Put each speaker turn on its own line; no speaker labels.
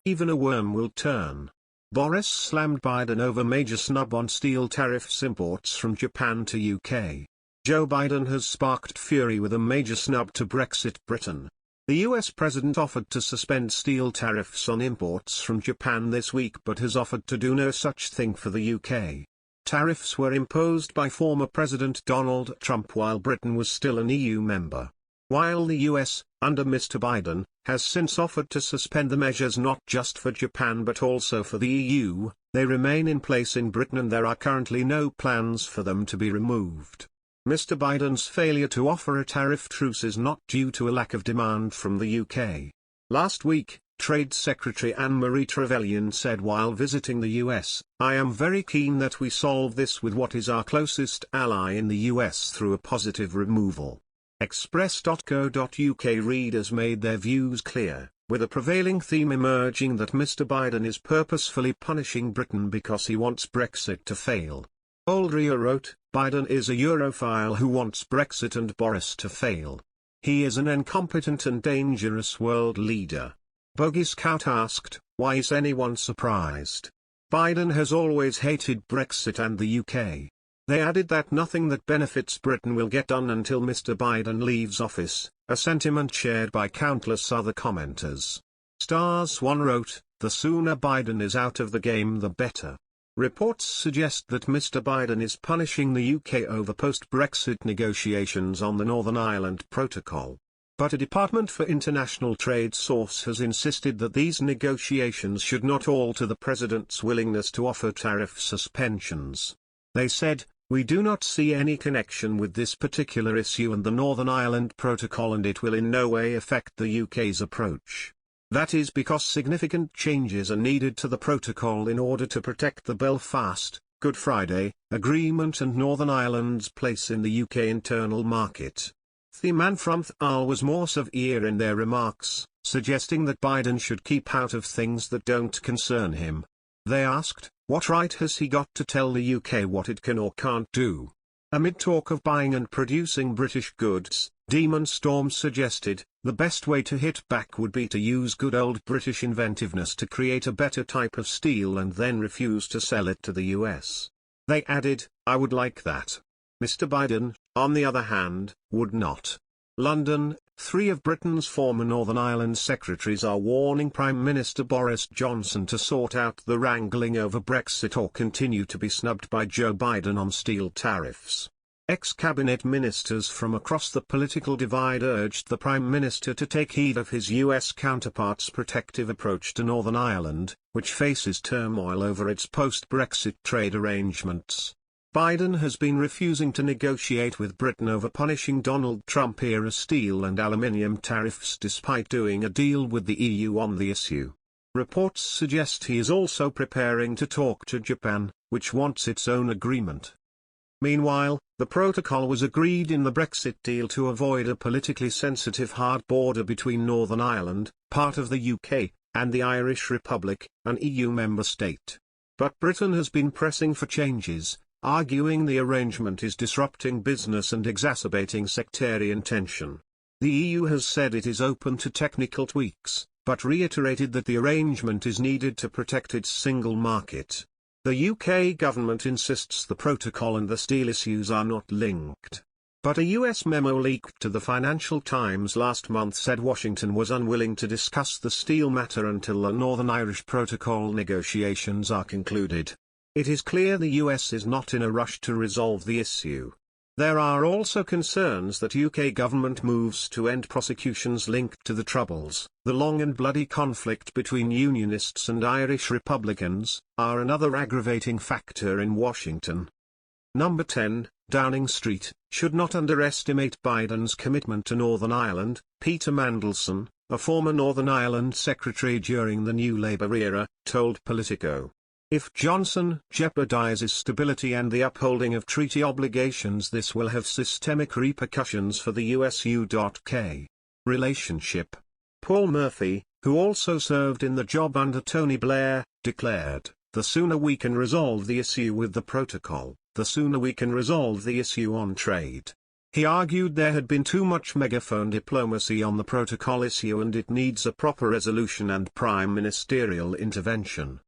Even a worm will turn. Boris slammed Biden over major snub on steel tariffs imports from Japan to UK. Joe Biden has sparked fury with a major snub to Brexit Britain. The US president offered to suspend steel tariffs on imports from Japan this week but has offered to do no such thing for the UK. Tariffs were imposed by former President Donald Trump while Britain was still an EU member. While the US, under Mr. Biden, has since offered to suspend the measures not just for Japan but also for the EU, they remain in place in Britain and there are currently no plans for them to be removed. Mr. Biden's failure to offer a tariff truce is not due to a lack of demand from the UK. Last week, Trade Secretary Anne-Marie Trevelyan said while visiting the US, "I am very keen that we solve this with what is our closest ally in the US through a positive removal." Express.co.uk readers made their views clear, with a prevailing theme emerging that Mr. Biden is purposefully punishing Britain because he wants Brexit to fail. Oldria wrote, "Biden is a Europhile who wants Brexit and Boris to fail. He is an incompetent and dangerous world leader." Bogey Scout asked, "Why is anyone surprised? Biden has always hated Brexit and the UK." They added that nothing that benefits Britain will get done until Mr. Biden leaves office, a sentiment shared by countless other commenters. Stars1 wrote, "The sooner Biden is out of the game the better." Reports suggest that Mr. Biden is punishing the UK over post-Brexit negotiations on the Northern Ireland Protocol. But a Department for International Trade source has insisted that these negotiations should not alter the president's willingness to offer tariff suspensions. They said, "We do not see any connection with this particular issue and the Northern Ireland Protocol and it will in no way affect the UK's approach. That is because significant changes are needed to the protocol in order to protect the Belfast, Good Friday, Agreement and Northern Ireland's place in the UK internal market." The man from THAL was more severe in their remarks, suggesting that Biden should keep out of things that don't concern him. They asked, "What right has he got to tell the UK what it can or can't do?" Amid talk of buying and producing British goods, Demon Storm suggested, "The best way to hit back would be to use good old British inventiveness to create a better type of steel and then refuse to sell it to the US." They added, "I would like that. Mr. Biden, on the other hand, would not." London, 3 of Britain's former Northern Ireland secretaries are warning Prime Minister Boris Johnson to sort out the wrangling over Brexit or continue to be snubbed by Joe Biden on steel tariffs. Ex-cabinet ministers from across the political divide urged the Prime Minister to take heed of his US counterpart's protective approach to Northern Ireland, which faces turmoil over its post-Brexit trade arrangements. Biden has been refusing to negotiate with Britain over punishing Donald Trump-era steel and aluminium tariffs despite doing a deal with the EU on the issue. Reports suggest he is also preparing to talk to Japan, which wants its own agreement. Meanwhile, the protocol was agreed in the Brexit deal to avoid a politically sensitive hard border between Northern Ireland, part of the UK, and the Irish Republic, an EU member state. But Britain has been pressing for changes, arguing the arrangement is disrupting business and exacerbating sectarian tension. The EU has said it is open to technical tweaks, but reiterated that the arrangement is needed to protect its single market. The UK government insists the protocol and the steel issues are not linked. But a US memo leaked to the Financial Times last month said Washington was unwilling to discuss the steel matter until the Northern Irish Protocol negotiations are concluded. It is clear the US is not in a rush to resolve the issue. There are also concerns that UK government moves to end prosecutions linked to the Troubles, the long and bloody conflict between Unionists and Irish Republicans, are another aggravating factor in Washington. Number 10, Downing Street, should not underestimate Biden's commitment to Northern Ireland. Peter Mandelson, a former Northern Ireland secretary during the New Labour era, told Politico. If Johnson jeopardizes stability and the upholding of treaty obligations, this will have systemic repercussions for the US-UK relationship. Paul Murphy, who also served in the job under Tony Blair, declared, "The sooner we can resolve the issue with the protocol, the sooner we can resolve the issue on trade." He argued there had been too much megaphone diplomacy on the protocol issue and it needs a proper resolution and prime ministerial intervention.